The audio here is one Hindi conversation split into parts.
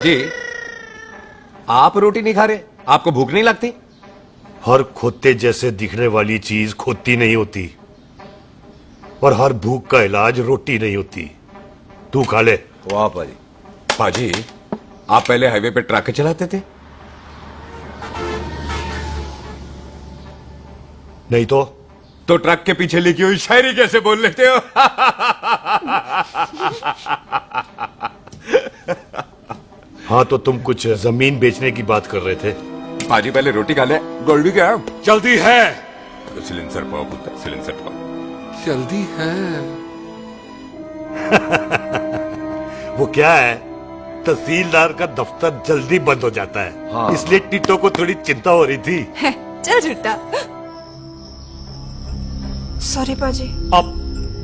जी, आप रोटी नहीं खा रहे? आपको भूख नहीं लगती? हर खोते जैसे दिखने वाली चीज खोती नहीं होती और हर भूख का इलाज रोटी नहीं होती। तू खा ले। वाह पाजी। पाजी, आप पहले हाईवे पे ट्रक चलाते थे? नहीं तो ट्रक के पीछे लिखी हुई शायरी कैसे बोल लेते हो? हाँ, तो तुम कुछ जमीन बेचने की बात कर रहे थे। पाजी पहले रोटी खा ले। गोल्डी क्या जल्दी है। सिलेंसर पाओ पुत्र, सिलेंसर पाओ। जल्दी है। वो क्या है, तहसीलदार का दफ्तर जल्दी बंद हो जाता है। हाँ। इसलिए टिट्टो को थोड़ी चिंता हो रही थी। चल झूठा। सॉरी पाजी। अब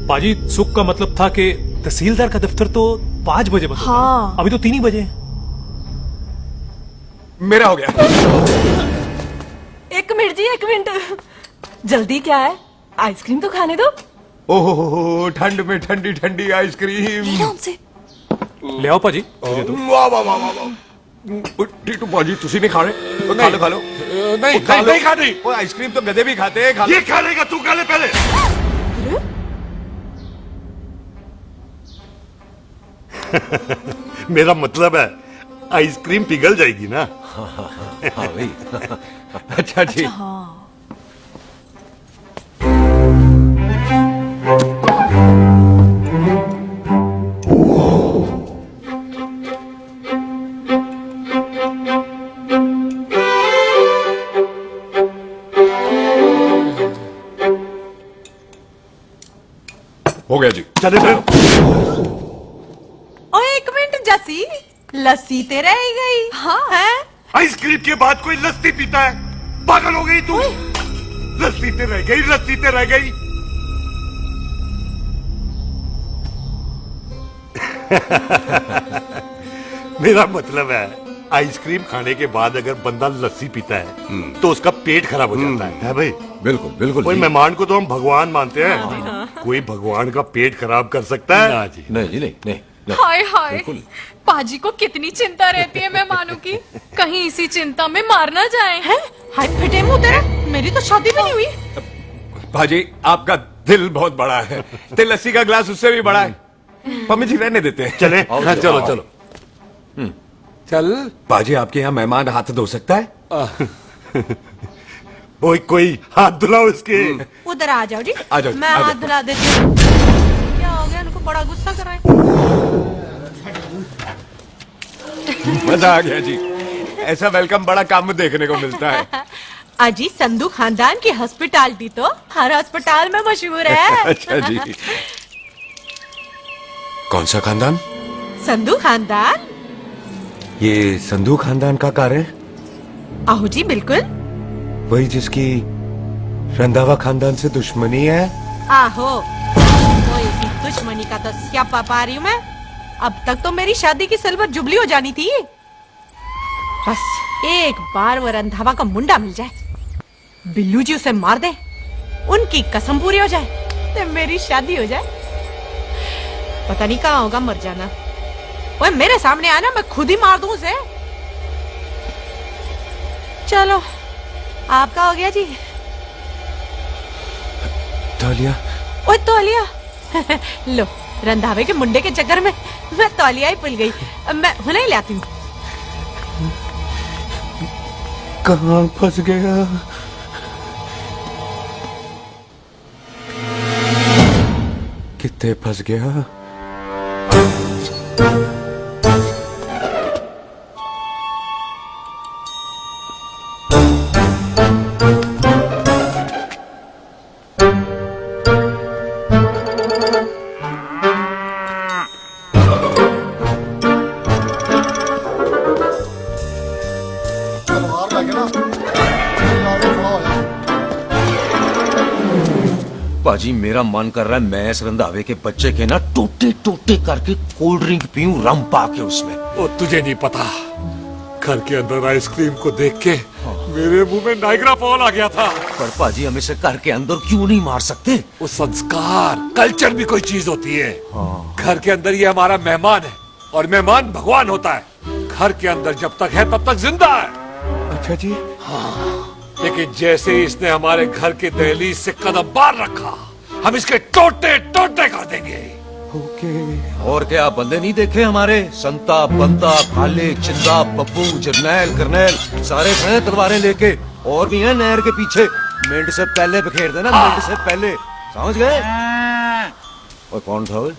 पाजी, सुख का मतलब था कि तहसीलदार का दफ्तर तो 5 बजे बंद होता है। हाँ। अभी तो 3 ही बजे। मेरा हो गया। एक मिनट जी, एक मिनट। जल्दी क्या है? आइसक्रीम तो खाने दो। ओहो, ठंड में ठंडी ठंडी आइसक्रीम। ले लो उनसे। ले आओ पाजी, मुझे दो। वाह वाह वाह वाह। टिट्टू पाजी, तुसी नहीं खा रहे? तो खा लो, खा लो। नहीं खा लो। नहीं खानी। वो आइसक्रीम तो गधे भी खाते हैं। खा लो। ये खा लेगा, तू खा ले पहले। मेरा मतलब है आइसक्रीम पिघल जाएगी ना। हाँ भाई। अच्छा जी। हाँ। हो गया जी। चले फिर। ओ एक मिनट जसी, लस्सी ते रह गई। हाँ है। आइसक्रीम के बाद कोई लस्सी पीता है? पागल हो गई तू? लस्सी ते रह गई, लस्सी ते रह गई। मेरा मतलब है आइसक्रीम खाने के बाद अगर बंदा लस्सी पीता है तो उसका पेट खराब हो जाता है भाई? बिल्कुल बिल्कुल कोई जी। मेहमान को तो हम भगवान मानते हैं, कोई भगवान का पेट खराब कर सकता है? ना जी। नहीं जी, नहीं नहीं, नहीं। हाय हाय, बिल्कुल। पाजी को कितनी चिंता रहती है मेहमानों की। कहीं इसी चिंता में मार ना जाए। हैं? हाय फिटे मुंह तेरा, मेरी तो शादी भी नहीं हुई। भाजी, आपका दिल बहुत बड़ा है। ते लस्सी का ग्लास उससे भी बड़ा है। मम्मी जी रहने देते हैं। चले। आओ, हाँ, चलो आओ। चलो। चल। पाजी, आपके यहाँ मेहमान हाथ धो सकता है? कोई हाथ धुलाओ इसके। उधर आ जाओ जी। आ जाओ, मैं आ जाओ। हाथ धुला देती हूँ। क्या हो गया, इनको बड़ा गुस्सा कर रहे हैं। मजा आ गया जी। ऐसा वेलकम बड़ा काम में देखने को मिलता है। अजी, संधू खानदान की हॉस्पिटैलिटी तो हर अस्पताल में मशहूर है। अच्छा जी। कौन सा खानदान? संधू खानदान। ये संधू खानदान का कार है? आहो जी, बिल्कुल। वही जिसकी रंधावा खानदान से दुश्मनी है? आहो, तो इसी दुश्मनी का तो स्यापा पा रही हूँ मैं। अब तक तो मेरी शादी की सिल्वर जुबली हो जानी थी। बस एक बार वो रंधावा का मुंडा मिल जाए, बिल्लू जी उसे मार दे, उनकी कसम पूरी हो जाए, तो मेरी शादी हो जाए। पता नहीं कहाँ होगा मर जाना। ओए मेरे सामने आना, मैं खुद ही मार दूं उसे। चलो, आपका हो गया जी। तौलिया। ओए तौलिया। लो, रंधावे के मुंडे के चक्कर में मैं तौलिया ही भूल गई। मैं हुने ही लाती हूँ। कहाँ फंस गया? कितने फंस गया? पाजी, मेरा मन कर रहा है मैं इस रंधावे के बच्चे के ना टोटे टोटे करके कोल्ड ड्रिंक पीऊं, रम पाके उसमें। ओ, तुझे नहीं पता, घर के अंदर आइसक्रीम को देख के मेरे मुंह में नाइग्रा फॉल आ गया था। पर पाजी, हम इसे घर के अंदर क्यों नहीं मार सकते? वो संस्कार, कल्चर भी कोई चीज होती है। घर के अंदर ये हमारा मेहमान है और मेहमान भगवान होता है। घर के अंदर जब तक है तब तक जिंदा है। अच्छा जी। लेकिन जैसे ही इसने हमारे घर के दहलीज से कदम बाहर रखा, हम इसके टोटे टोटे कर देंगे। ओके। और क्या बंदे नहीं देखे हमारे? संता, बंता, भाले, चिंदा, बब्बू, जरनैल, करनैल सारे खड़े तलवारें लेके, और भी हैं नहर के पीछे। मिंट से पहले बिखेर देना, मिंट से पहले, समझ गए? और कौन था वो?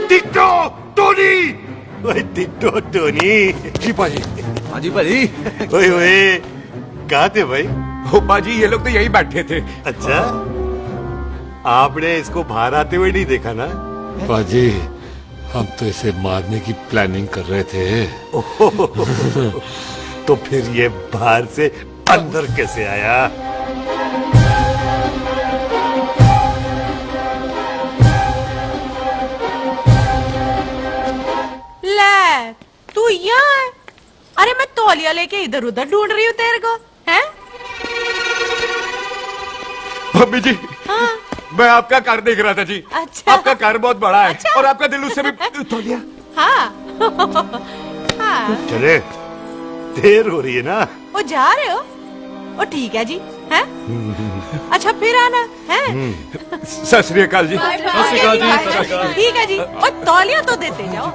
टिट्टो टोनी, ओए टिट्टो टोनी। जी पाजी। हाँ जी भाई। ओए ओए, कहाँ थे भाई? ओ बाजी, ये लोग तो यही बैठे थे। अच्छा, आपने इसको बाहर आते हुए नहीं देखा ना? पाजी, हम तो इसे मारने की प्लानिंग कर रहे थे। तो फिर ये बाहर से अंदर कैसे आया? ले, तू यहाँ है? अरे मैं तौलिया लेके इधर उधर ढूंढ रही हूँ तेरे को, हैं? मम्मी जी, मैं आपका कार देख रहा था जी। अच्छा। आपका कार बहुत बड़ा है। अच्छा। और आपका दिल उससे भी तौलिया। हाँ। हाँ। चले, देर हो रही है ना? वो जा रहे हो? वो ठीक है जी, हैं? अच्छा फिर आना, हैं? सत श्री अकाल जी। ठीक है जी। और तौलिया तो देते जाओ,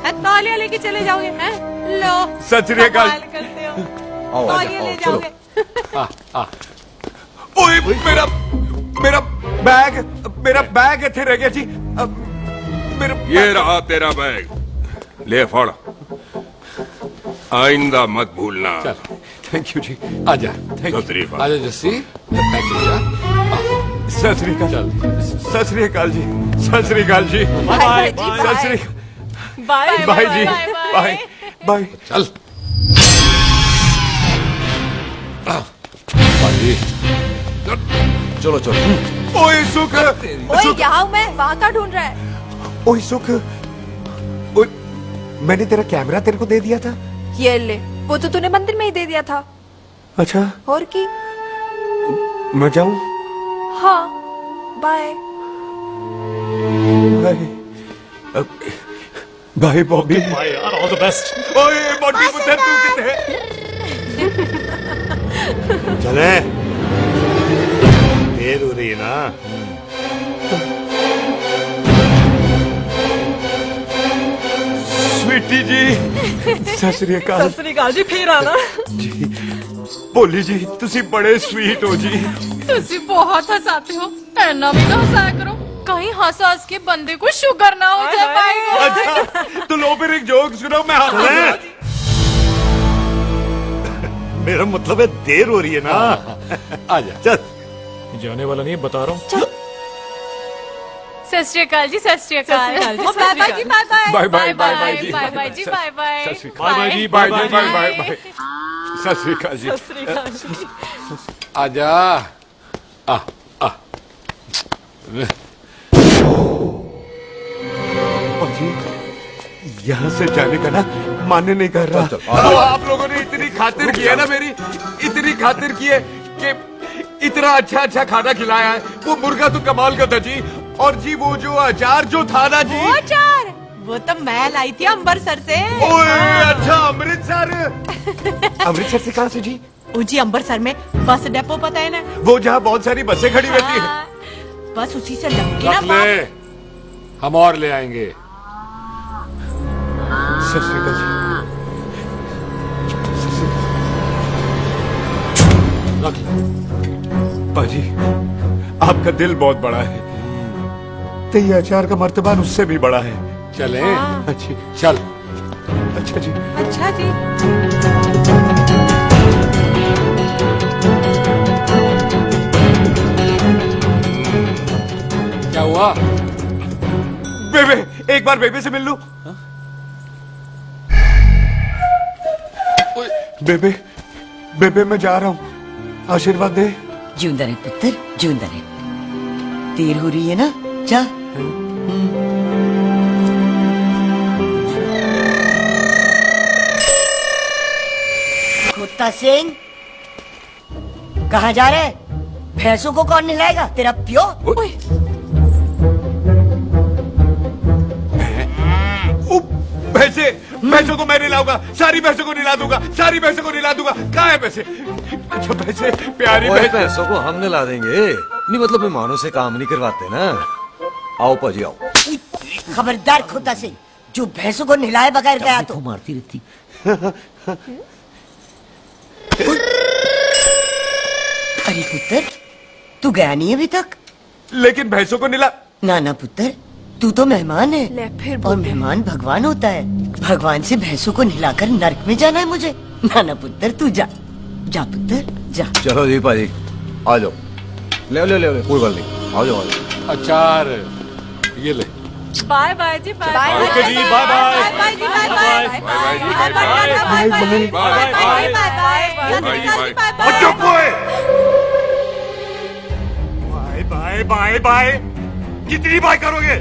हैं? तौलिया लेके चले जाओगे, हैं? लो। सत श्री अकाल। कमाल करते हो। आओ, तौलिया आओ, ले चलो। जाओगे। ओए, मेरा बैग इथे रह गया जी। मेरा ये रहा तेरा बैग, ले फड़। आइंदा मत भूलना। चल, थैंक यू जी। आजा, सत श्री अकाल। आजा जस्सी। थैंक यू जा। सत श्री अकाल। चल। सत श्री अकाल जी। सत श्री अकाल जी। बाय सत श्री बाय बाय जी। Bye bye. चल। पाजी, चलो चलो। ओए सुख। ओए यहाँ मैं, वहाँ का ढूंढ रहा है? ओए सुख। ओए, मैंने तेरा कैमरा तेरे को दे दिया था। ये ले, वो तो तूने मंदिर में ही दे दिया था। अच्छा, और की? मैं जाऊं? हाँ, bye. Bye. Bye Bobby. Bye यार, ऑल द बेस्ट। ओए बॉबी पुत्र, तू किथे? चले, देर हो रही है ना? स्वीटी जी, सत श्री अकाल। सत श्री अकाल जी, फिर आना। जी, भोली जी, तुसी बड़े स्वीट हो जी। तुसी बहुत हंसाते हो, ऐना भी तो हंसाया करो, कहीं हंस हंस के बंदे को शुगर ना हो जाए भाई को। अच्छा, तो लो फिर एक जोक सुनो, मैं चले, मेरा मतलब है देर हो रही है ना? आजा। चल। जाने वाला नहीं, बता रहा हूँ। सत श्री अकाल जी, सत श्री अकाल। बाय बाय जी, bye bye. Bye bye bye bye जी। बाय बाय जी, बाय बाय। सत श्री अकाल। बाय बाय जी, bye bye bye bye bye bye. सत श्री अकाल जी। सत श्री अकाल जी। आजा। आ आ। जी, यहाँ से जाने का ना मान्य नहीं कर रहा। चल, तो आप लोगों ने इतनी खातिर की है ना मेरी, इतनी खातिर की है कि इतना अच्छा अच्छा खाना खिलाया है। वो मुर्गा तो कमाल का था जी। और जी वो जो अचार जो था ना जी। वो चार, वो तो मैं लाई थी अम्बरसर से। ओए अच्छा, अमृतसर। अमृतसर से कहाँ से जी? जी अम्बरसर में बस डिपो पता है ना? वो जहाँ बहुत सारी बसें खड़ी रहती है। हाँ, बस उसी से लगती ना रख ले, हम और ले आएंगे। सत श्री अकाल जी। रख ले। पाजी, आपका दिल बहुत बड़ा है, तो ये अचार का मर्तबान उससे भी बड़ा है। चले। हाँ। अच्छी। चल। अच्छा जी। अच्छा जी। क्या हुआ? बेबे, एक बार बेबे से मिल लूं। बेबे, बेबे मैं जा रहा हूँ, आशीर्वाद दे। जिंदा रहे पुत्र, जिंदा रहे। देर हो रही है ना, जा। कुत्ता सिंह कहाँ जा रहे? भैंसों को कौन नहलाएगा? तेरा प्यो? भैंसों को मैं नहलाऊंगा, सारी भैंसों को नहला दूंगा, सारी भैंसों को नहला दूंगा। कहाँ है भैंसे? अच्छा भैंसे, प्यारी ओए, भैंसे। पैसों को हम ला देंगे। नहीं मतलब मेहमानों से काम नहीं करवाते ना। आओ पाजी आओ। खबरदार कुत्ता सिंह, जो भैंसों को नहलाए बगैर गया तो मारती रहती। अरे पुत्र, तू गया नहीं अभी तक? लेकिन भैंसों को नहला। ना ना पुत्र, तू तो मेहमान है ले फिर और मेहमान भगवान होता है। भगवान से भैंसों को नहलाकर नरक में जाना है मुझे? ना ना पुत्र, तू जा जा पुत्र जा। चलो जी पाजी आ जाओ। ले ले ले कोई बात नहीं, आ जाओ। अचार ये ले। बाय बाय जी, बाय ओके जी, बाय बाय। बाय जी, बाय बाय। बाय बाय जी, bye bye bye bye. Bye. चुप हुए। बाय बाय बाय बाय, कितनी बाय करोगे?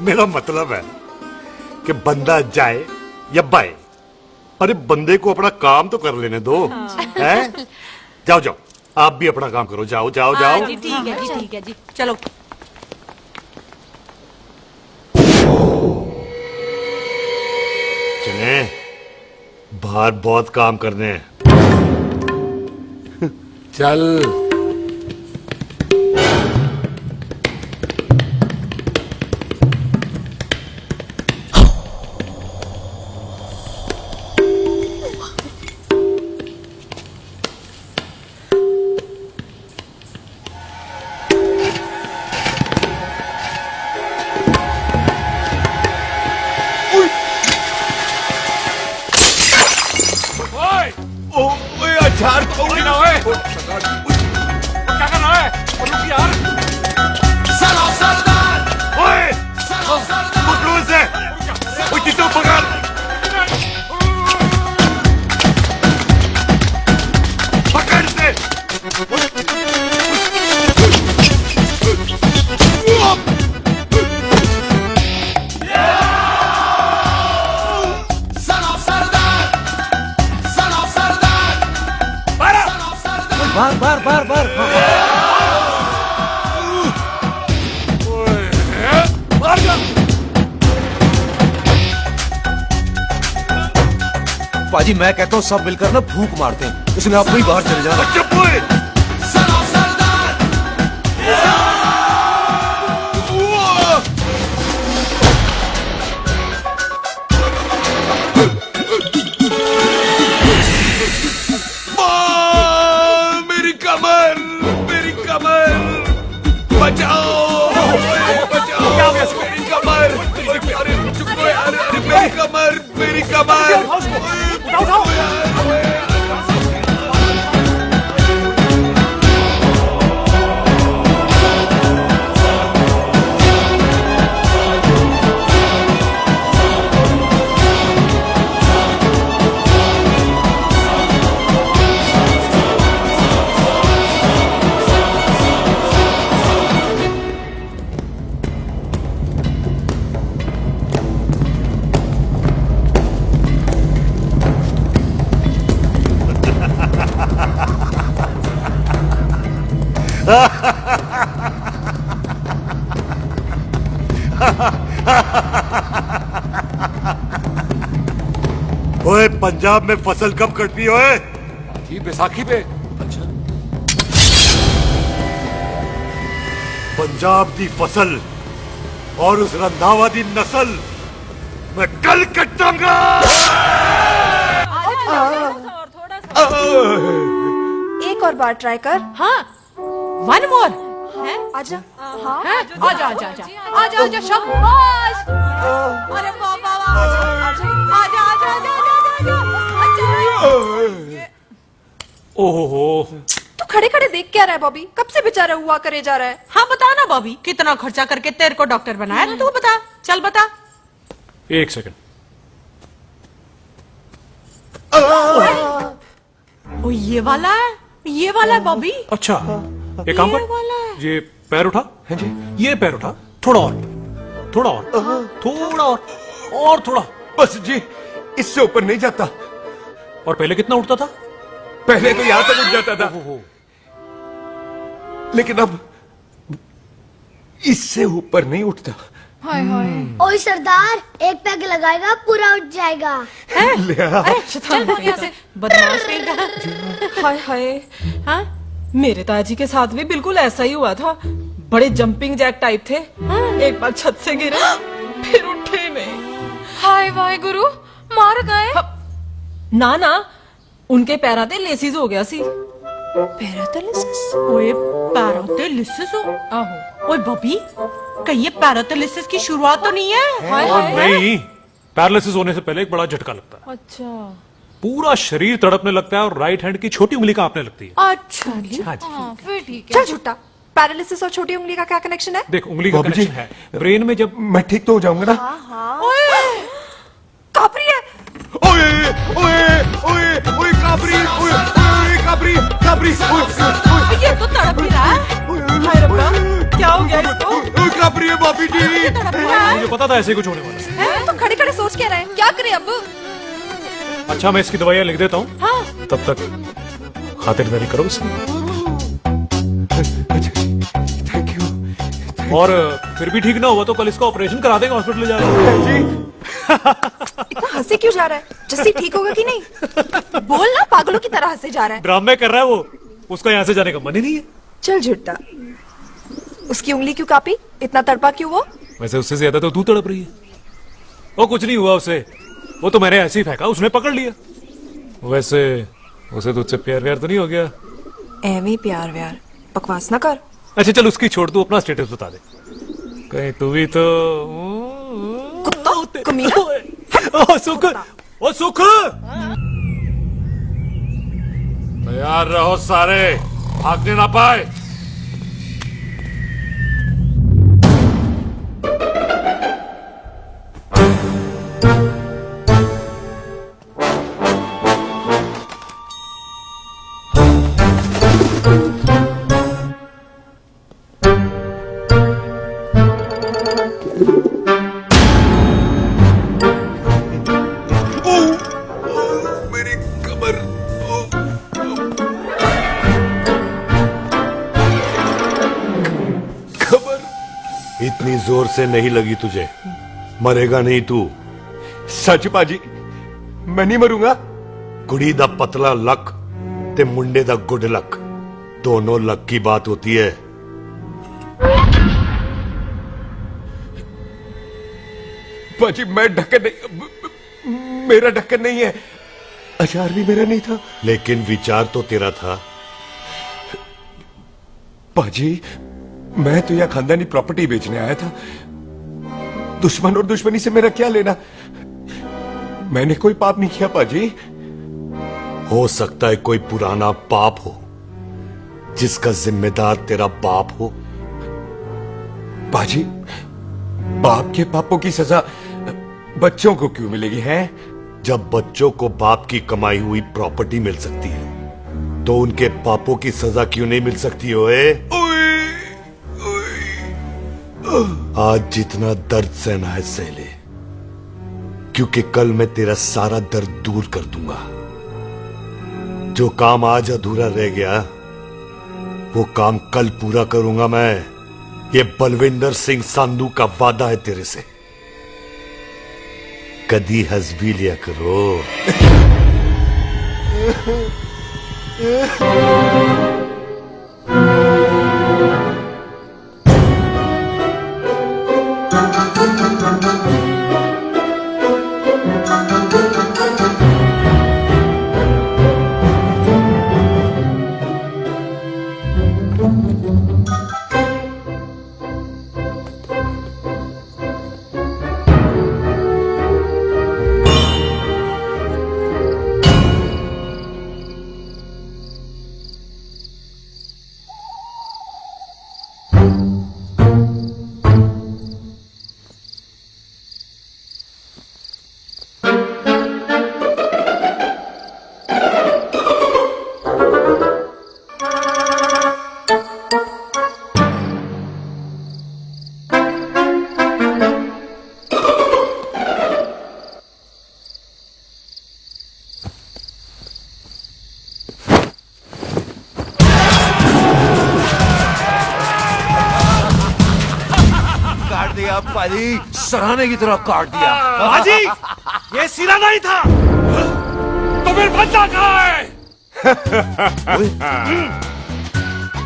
मेरा मतलब है कि बंदा जाए या बाय, अरे बंदे को अपना काम तो कर लेने दो। हैं? जाओ जाओ, आप भी अपना काम करो। जाओ जाओ जाओ। जी ठीक है जी, ठीक है जी, चलो। चले, बाहर बहुत काम करने हैं। चल। ओए अचार तो उड़ी ना ओए। क्या कर रहा है? रुक यार। ओए, पकड़ो इसे। ओए, किसी को पकड़। पकड़ इसे। बार बार बार बार। पाजी मैं कहता हूँ सब मिलकर ना फूंक मारते हैं, इसने आपको ही बाहर चले जाना। चुप हुए। मेरी कमर, मेरी कमर, बचाओ, बचाओ, मेरी कमर। अरे चुप हो यार, अरे मेरी कमर, मेरी कमर। ओए, पंजाब में फसल कब कटती है? ओए, जी बैसाखी पे। पंजाब दी फसल और उस रंधावा दी नस्ल मैं कल कटांगा। एक और बार ट्राई कर। हाँ, वन मोर। है? आजा। हाँ है? आजा आजा आजा आजा आजा शाबाश। अरे बाबा, आजा आजा आजा आजा आजा। ओहो, तू खड़े खड़े देख क्या रहा है बॉबी? कब से बेचारा हुआ करे जा रहा है? हाँ बता ना बॉबी, कितना खर्चा करके तेरे को डॉक्टर बनाया? तू बता, चल बता। एक सेकंड। ओ ये वाला है, ये वाला है बॉबी। अच्छा, एक काम ये वाला कर, है। ये पैर उठा। हाँ जी, ये पैर उठा, थोड़ा और। थोड़ा और थोड़ा। बस जी, इससे ऊपर नहीं जाता। और पहले कितना उठता था? पहले तो यहां तक उठ जाता था, लेकिन अब इससे ऊपर नहीं उठता। हाय हाय। ओए सरदार, एक पैग लगाएगा पूरा उठ जाएगा। चल भाग यहाँ से, बदमाश कहीं का। हाय हाय। हाँ, मेरे ताजी के साथ भी बिल्कुल ऐसा ही हुआ था। बड़े जंपिंग जैक टाइप थे। एक बार छत से गिरे, फिर उठे नहीं। हाय वाहे गुरु, मार गए? ना ना, उनके पैरा ते लेसिस हो गया सी। ओए पैरालिसिस हो? आहो। ओए बबी, कहीं ये पैरालिसिस की शुरुआत तो नहीं है? हाय हाय। नहीं, पैरालिसिस होने से पहले एक बड़ा झटका लगता है। अच्छा पूरा शरीर तड़पने लगता है और राइट हैंड की छोटी उंगली कांपने लगती है। अच्छा जी। हाँ जी। हाँ, फिर ठीक है। चल झूठा, पैरालिसिस और छोटी उंगली का क्या कनेक्शन है? देख, उंगली का बाबू जी। कनेक्शन है ब्रेन में। जब मैं ठीक तो हो जाऊंगा ना? कापरी है। ओए ओए ओए ओए काबरी, ओए ओए काबरी काबरी, ओए ओए ये तो तड़प ही रहा है। हाय रब्बा, क्या हो गया इसको? ओए काबरी है भाभी जी। तड़प रहा है। मुझे पता था ऐसे कुछ होने वाला है। तो खड़े खड़े सोच क्या रहे हैं? क्या करें अब? अच्छा, मैं इसकी दवाइयाँ लिख देता हूँ। हाँ। तब तक खातिरदारी करो इसकी। Thank you. और फिर भी ठीक ना हुआ तो कल इसका ऑपरेशन करा देंगे हॉस्पिटल ले जाकर। इतना हंसे क्यों जा रहा है? जस्सी ठीक होगा कि नहीं? बोल ना, पागलों की तरह हंसे जा रहा है। ड्रामे कर रहा है वो, उसका यहाँ से जाने का मन ही नहीं है। चल झूठा, उसकी उंगली क्यों कापी? इतना तड़पा क्यों वो? वैसे उससे ज्यादा तो तू तड़प रही है। वो कुछ नहीं हुआ उसे, वो तो मैंने ऐसे ही फेंका, उसने पकड़ लिया। वैसे उसे तुझसे प्यार व्यार तो नहीं हो गया? एਵੇਂ प्यार व्यार बकवास ना कर। अच्छा चल, उसकी छोड़, तू अपना स्टेटस बता दे। कहीं तू भी तो कुत्ता कमीना। ओ सुख, ओ सुख। तैयार रहो सारे, भागने ना पाए। मेरी कमर। कमर। इतनी जोर से नहीं लगी तुझे, मरेगा नहीं तू। सच बाजी, मैं नहीं मरूंगा। कुड़ी दा पतला लक ते मुंडे दा गुड लक, दोनों लक की बात होती है। बाजी मैं ढक्कन नहीं, मेरा ढक्कन नहीं है। अचार भी मेरा नहीं था। लेकिन विचार तो तेरा था। बाजी, मैं तो यह खानदानी प्रॉपर्टी बेचने आया था। दुश्मन और दुश्मनी से मेरा क्या लेना? मैंने कोई पाप नहीं किया बाजी। हो सकता है कोई पुराना पाप हो जिसका जिम्मेदार तेरा बाप हो। बाजी, बाप के पापों की सजा बच्चों को क्यों मिलेगी है? जब बच्चों को बाप की कमाई हुई प्रॉपर्टी मिल सकती है तो उनके पापों की सजा क्यों नहीं मिल सकती? ओए आज जितना दर्द सहना है सह ले, क्योंकि कल मैं तेरा सारा दर्द दूर कर दूंगा। जो काम आज अधूरा रह गया वो काम कल पूरा करूंगा मैं। ये बलविंदर सिंह संधू का वादा है तेरे से। कदी हंस भी लिया करो। दिया पाजी, सराहने की तरह काट दिया। बाजी, ये सिरा नहीं था। तो फिर बंदा कहाँ है?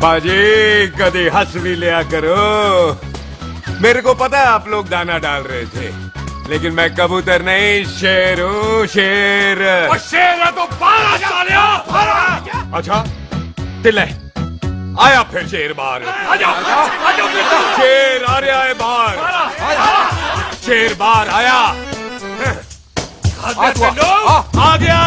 बाजी कभी हंस भी लिया करो। मेरे को पता है आप लोग दाना डाल रहे थे, लेकिन मैं कबूतर नहीं शेर हूँ, शेर। और शेर है तो 12 सालिया। अच्छा दिल है आया फिर शेर बाहर। आजा, आजा फिर तू। शेर आ रहा है बाहर। शेर बाहर आया। आ गया।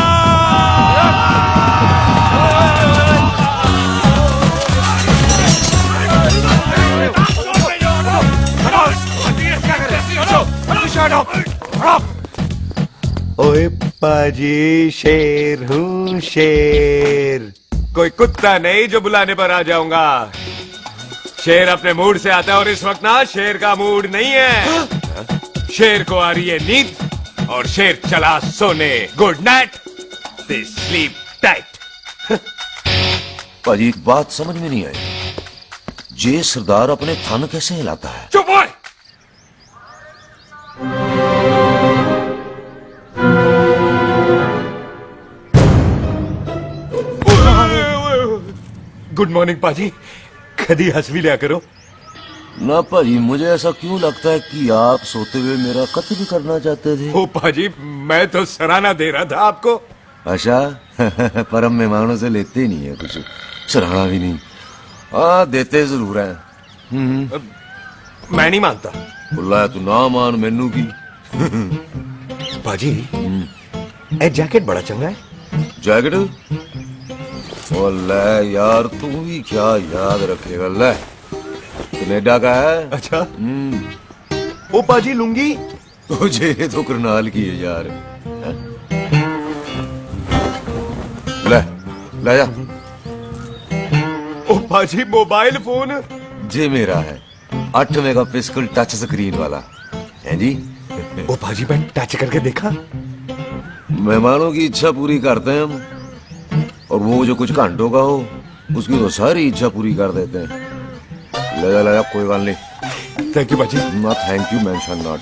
ओए पाजी शेर हूँ शेर, कोई कुत्ता नहीं जो बुलाने पर आ जाऊंगा। शेर अपने मूड से आता है और इस वक्त ना शेर का मूड नहीं है। शेर को आ रही है नींद और शेर चला सोने। Good night, they sleep tight. पाजी एक बात समझ में नहीं आई, जे सरदार अपने थन कैसे हिलाता है? चुप हो। गुड मॉर्निंग पाजी, कभी हंस भी लिया करो। ना पाजी, मुझे ऐसा क्यों लगता है कि आप सोते हुए मेरा कत्ल भी करना चाहते थे? ओ पाजी, मैं तो सराहना दे रहा था आपको। अच्छा पर हम मेहमानों से लेते नहीं है कुछ, सराहना भी नहीं। हाँ देते जरूर है। मैं नहीं मानता। बुलाया तू ना मान मैनू की। पाजी ए जैकेट बड़ा चंगा है। जैकेट? ओ ले यार, तू भी क्या याद रखेगा। ले कनेडा का है। अच्छा। ओ पाजी लुंगी? तुझे तो करनाल की है यार। ले ले जा। ओ पाजी मोबाइल फोन? जे मेरा है, 8 मेगापिक्सल टच स्क्रीन वाला है जी। ओ पाजी मैं टच करके देखा। मेहमानों की इच्छा पूरी करते हैं हम, और वो जो कुछ घंटों का हो उसकी तो सारी इच्छा पूरी कर देते हैं। ले जा कोई बात नहीं। थैंक यू पाजी। ना थैंक यू मेंशन नॉट।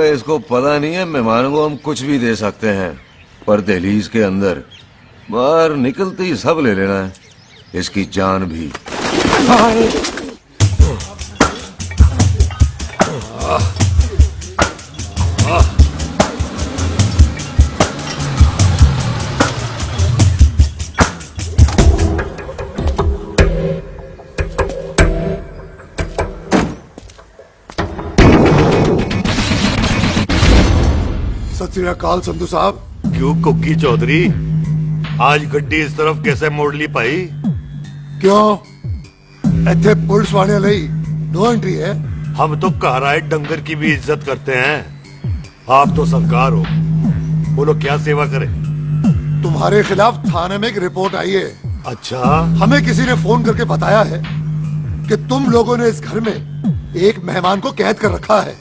इसको पता नहीं है मेहमानों को हम कुछ भी दे सकते हैं, पर दहलीज के अंदर बाहर निकलते ही सब ले लेना है, इसकी जान भी। सत श्री अकाल संधू साहब। क्यों कुकी चौधरी, आज गड्डी इस तरफ कैसे मोड़ ली भाई? क्यों इतने पुलिस वाले ਲਈ नो एंट्री है? हम तो घर आए डंगर की भी इज्जत करते हैं। आप तो सरकार हो, बोलो क्या सेवा करें? तुम्हारे खिलाफ थाने में एक रिपोर्ट आई है। अच्छा। हमें किसी ने फोन करके बताया है कि तुम लोगों ने इस घर में एक मेहमान को कैद कर रखा है।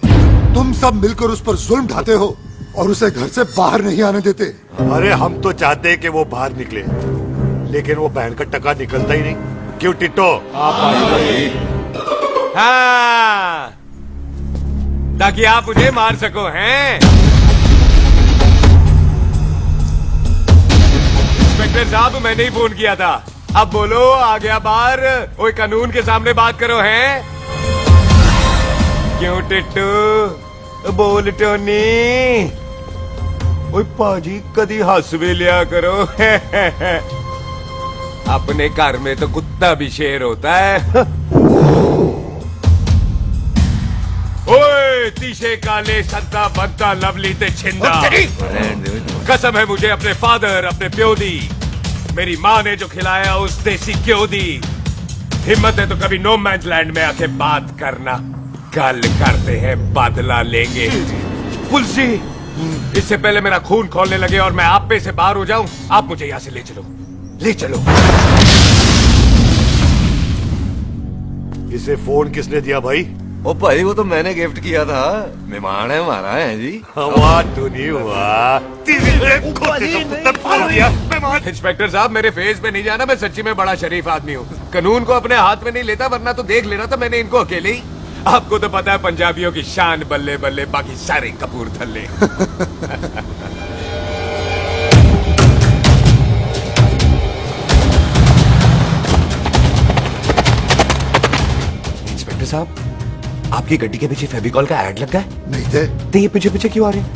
तुम सब मिलकर उस पर जुल्म ढाते हो और उसे घर से बाहर नहीं आने देते। अरे हम तो चाहते हैं कि वो बाहर निकले, लेकिन वो बहन का टका निकलता ही नहीं। क्यों टिट्टो? हाँ, ताकि आप मुझे मार सको हैं। इंस्पेक्टर साहब मैंने ही फोन किया था। अब बोलो आ गया बाहर? ओए कानून के सामने बात करो हैं। क्यों टिट्टू? बोल टोनी। ओए पाजी कदी हंस भी लिया करो। अपने घर में तो कुत्ता भी शेर होता है। ओए तीशे काले संता बनता लवली ते छिंदा, कसम है मुझे अपने फादर अपने प्यो दी, मेरी माँ ने जो खिलाया उस देसी क्यों दी। हिम्मत है तो कभी नो मैन लैंड में आके बात करना। कल करते हैं बदला लेंगे। पुलसी इससे पहले मेरा खून खोलने लगे और मैं आप पे से बाहर हो जाऊं, आप मुझे यहाँ से ले चलो, ले चलो। इसे फोन किसने दिया भाई? ओ भाई वो तो मैंने गिफ्ट किया था, मेहमान है हमारा है जी। वाह टोनी वाह। इंस्पेक्टर साहब मेरे फेस पे नहीं जाना, मैं सच्ची में बड़ा शरीफ आदमी हूँ। कानून को अपने हाथ में नहीं लेता, वरना तो देख लेना था मैंने इनको अकेले ही। आपको तो पता है पंजाबियों की शान बल्ले बल्ले, बाकी सारे कपूर थल्ले। इंस्पेक्टर साहब, आपकी गड्डी के पीछे फेविकॉल का एड लग गया है? नहीं थे। तो ये पीछे पीछे क्यों आ रहे हैं?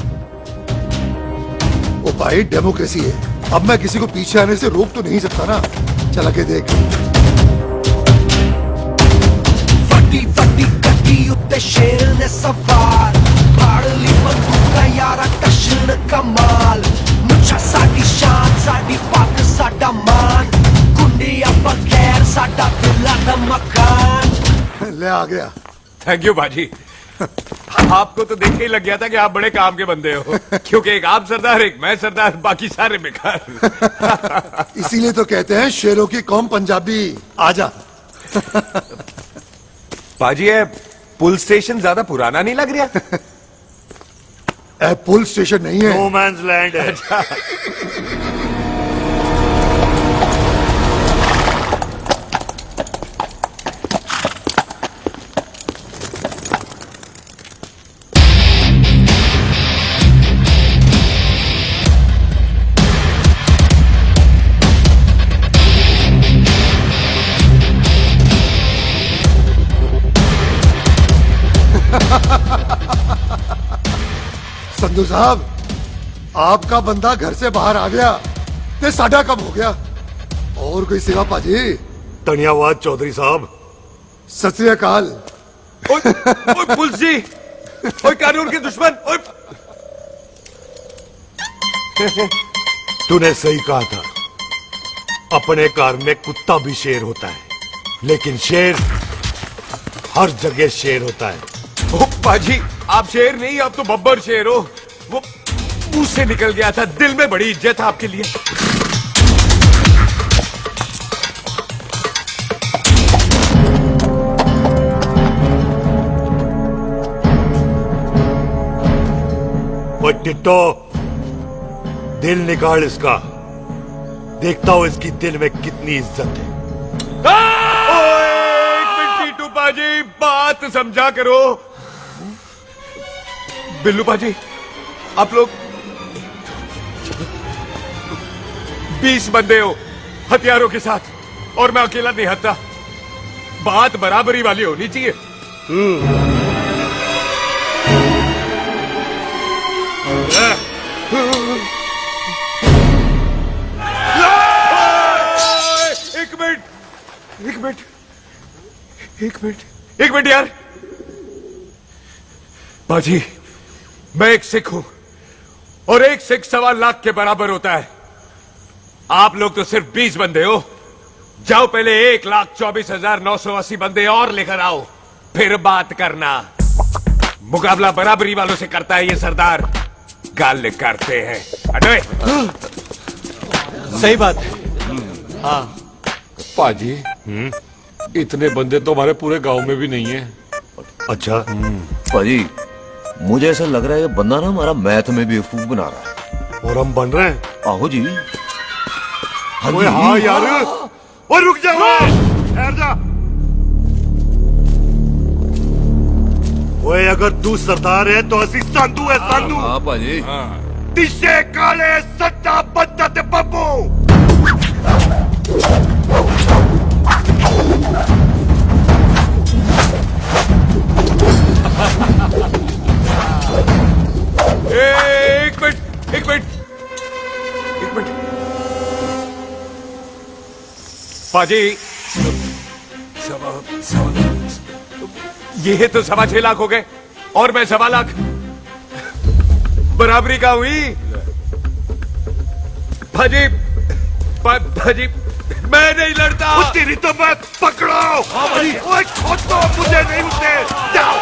वो भाई डेमोक्रेसी है, अब मैं किसी को पीछे आने से रोक तो नहीं सकता ना। चला के देख। ਵੱਡੀ ਵੱਡੀ ਗੱਡੀ ਉੱਤੇ ਸ਼ੇਰ ਨੇ ਸਵਾਰ, ਪਾੜ ਲਈ ਬੰਦੂਕਾਂ ਯਾਰਾ ਟਸ਼ਨ ਕਮਾਲ, ਮੁੱਛਾਂ ਸਾਡੀ ਸ਼ਾਨ, ਸਾਡੀ ਪੱਗ ਸਾਡਾ ਮਾਨ, ਗੁੰਡਿਆਂ ਬਗੈਰ ਸਾਡਾ ਦਿਲਾਂ ਦਾ ਮਕਾਨ। ले आ गया। थैंक यू बाजी। आपको तो देख के ही लग गया था कि आप बड़े काम के बंदे हो, क्योंकि एक आप सरदार, एक मैं सरदार, बाकी सारे बेकार। इसीलिए तो कहते हैं शेरों की कौम पंजाबी। आजा। पाजी, ये पुल स्टेशन ज्यादा पुराना नहीं लग रहा? पुल स्टेशन नहीं है, नो मैंस लैंड है। संधू साहब, आपका बंदा घर से बाहर आ गया ते साडा कब हो गया। और कोई सेवा पाजी? धन्यवाद चौधरी साहब। सत श्री अकाल। ओए पुलिस जी, ओए कानून के दुश्मन, ओए। तूने सही कहा था, अपने घर में कुत्ता भी शेर होता है, लेकिन शेर हर जगह शेर होता है। ओ पाजी, आप शेर नहीं, आप तो बब्बर शेर हो। वो मुंह से निकल गया था, दिल में बड़ी इज्जत है आपके लिए। वो टिट्टो, दिल निकाल इसका, देखता हूं इसकी दिल में कितनी इज्जत है। एक मिनट टीटू पाजी, बात समझा करो। बिल्लू पाजी, आप लोग 20 बंदे हो हथियारों के साथ, और मैं अकेला नहीं हटता। बात बराबरी वाली होनी चाहिए। एक मिनट यार। बाजी, मैं एक सिख हूं, और एक सिख 1.25 लाख के बराबर होता है। आप लोग तो सिर्फ 20 बंदे हो। जाओ पहले 1,24,980 बंदे और लेकर आओ, फिर बात करना। मुकाबला बराबरी वालों से करता है ये सरदार, गाल करते हैं। हटो। सही बात है। हाँ पाजी, इतने बंदे तो हमारे पूरे गांव में भी नहीं है। अच्छा पाजी, मुझे ऐसा लग रहा है ये बंदा ना हमारा मैथ में बेवकूफ बना रहा है। और हम बन रहे हैं? आहो जी। ओए हाँ यार, और रुक जा, ठहर जा। ओए अगर तू सरदार है तो असी संधू है, संधू। हाँ पाजी। दिशे काले सच्चा बंदा ते बब्बू। एक मिनट पाजी, ये तो 6.25 लाख हो गए, और मैं 1.25 लाख। बराबरी का हुई भाजी। भाजी, मैं नहीं लड़ता। तेरी तो मैं पकड़ो। ओए छोड़ दो मुझे, नहीं उठते। जाओ।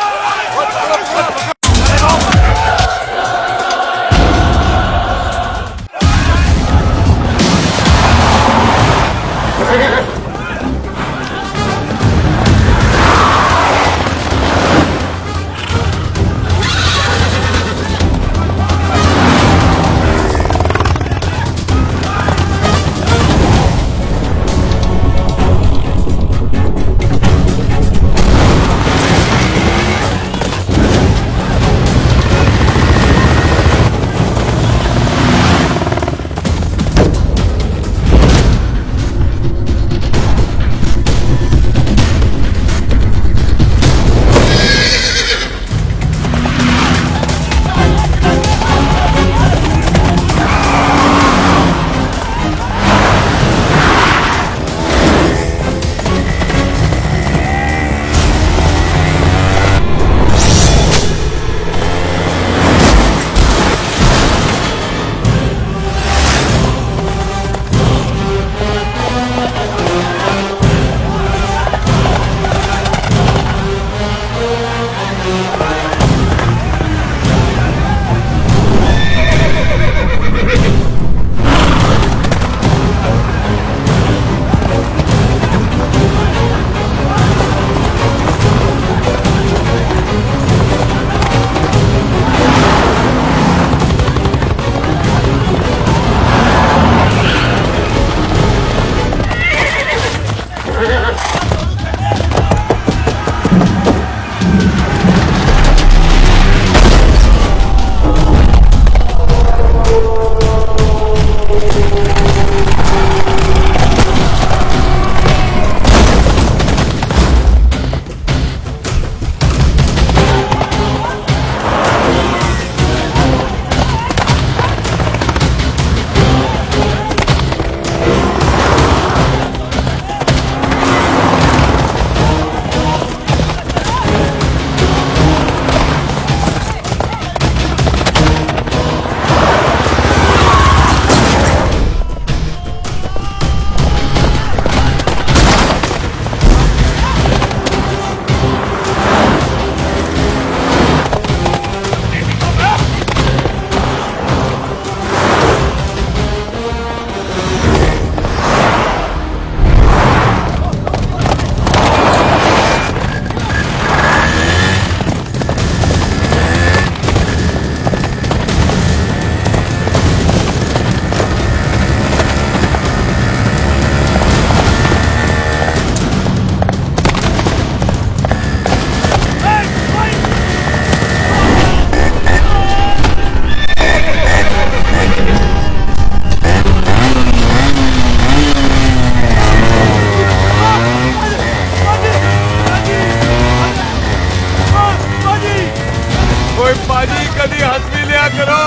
बाजी कभी हंस भी लिया करो।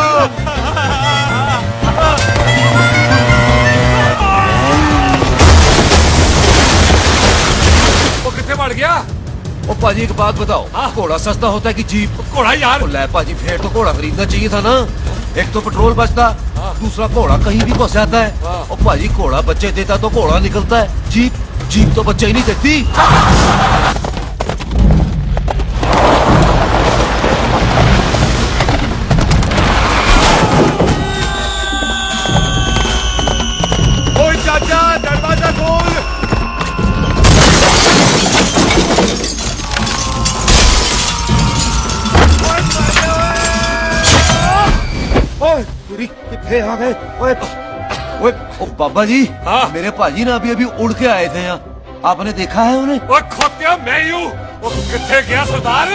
वो कितने बढ़ गया? ओ पाजी एक बात बताओ, घोड़ा सस्ता होता है कि जीप? घोड़ा यार। ओ ले पाजी, फिर तो घोड़ा खरीदना चाहिए था ना। एक तो पेट्रोल बचता, दूसरा घोड़ा कहीं भी फंस जाता है। ओ पाजी घोड़ा बच्चे देता तो घोड़ा निकलता है, जीप तो बच्चे ही नहीं देती। ओए चाचा, दरवाजा खोल। ओए तेरी कितने आ गए? ओए ओए ओ बाबा जी, मेरे पाजी ना अभी उड़ के आए थे यहाँ, आपने देखा है उन्हें? वो खोत्या मैं ही हूँ। वो कितने गया सरदार?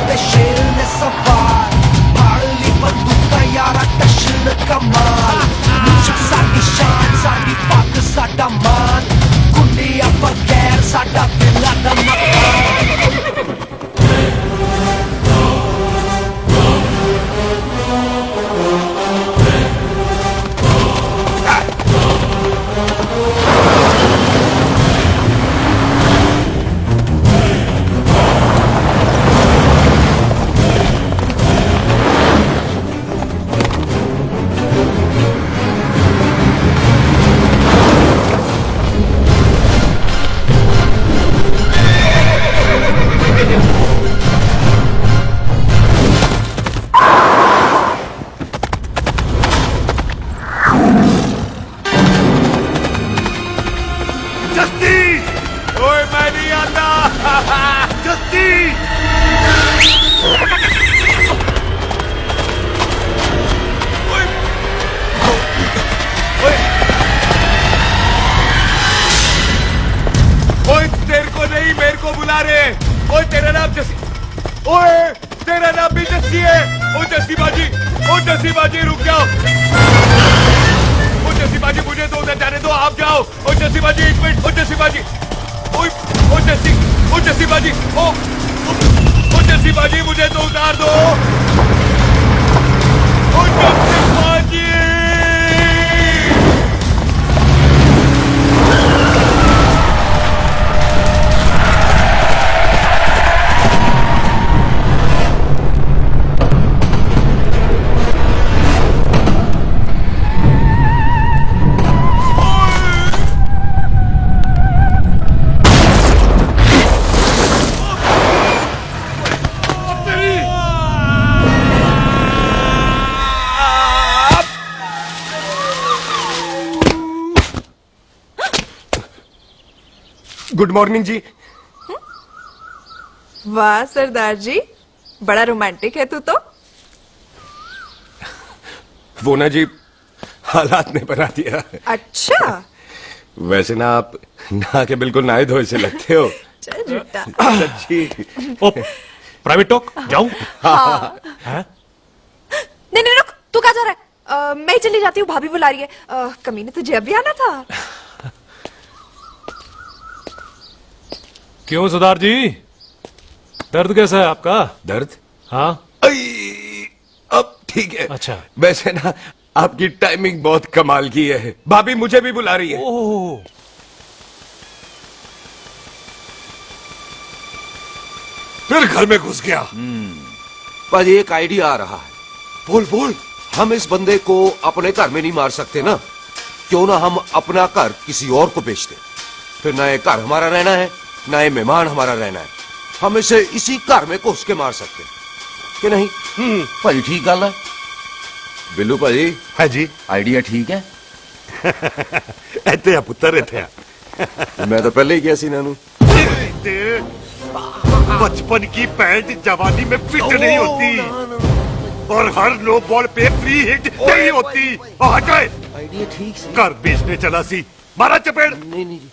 ਤੇ ਸ਼ੇਰ ਨੇ ਸਵਾਰ ਫੜ ਲਈ ਬੰਦੂਕਾਂ ਯਾਰਾ ਟਸ਼ਨ ਕਮਾਲ ਮੁੱਛ ਸਾਡੀ ਸ਼ਾਨ ਸਾਡੀ ਪੱਗ ਸਾਡਾ ਮਾਨ ਕੁੰਡੀਆਂ ਬਗੈਰ ਸਾਡਾ ਦਿਲਾਂ ਦਾ ਮਕਾਨ गुड मॉर्निंग जी। वाह सरदार जी, बड़ा रोमांटिक है तू तो। वो ना जी, हालात ने बना दिया। अच्छा। वैसे ना आप नहा के बिल्कुल नहाए धोए से लगते हो। चल झूठा। सच्ची। प्राइवेट टॉक जाऊं? हाँ। नहीं नहीं रुक, तू कहाँ जा रहा है? मैं चली जाती हूँ, भाभी बुला रही है। कमीने तुझे अभी आना था। क्यों सरदार जी, दर्द कैसा है आपका? दर्द? हाँ। अब ठीक है। अच्छा। वैसे ना आपकी टाइमिंग बहुत कमाल की है। भाभी मुझे भी बुला रही है। ओह। फिर घर में घुस गया। पर एक आइडिया आ रहा है। बोल बोल। हम इस बंदे को अपने घर में नहीं मार सकते ना, क्यों ना हम अपना घर किसी और को बेच दें। फिर ना ये घर हमारा रहना है, ना ये मेहमान हमारा रहना है। हम इसे इसी घर में घुस के मार सकते हैं कि नहीं? भाई ठीक गल है। बिल्लू भाजी। है जी। आइडिया ठीक है। ਇੱਥੇ ਆ ਪੁੱਤਰ ਇੱਥੇ ਆ। मैं तो पहले ही किया सी नानू। बचपन की पैंट जवानी में फिट नहीं होती और हर नो बॉल पे फ्री हिट नहीं होती। हट गए। आइडिया ठीक सी। घर बेचने चला सी, मारा चपेड़। नहीं नहीं जी।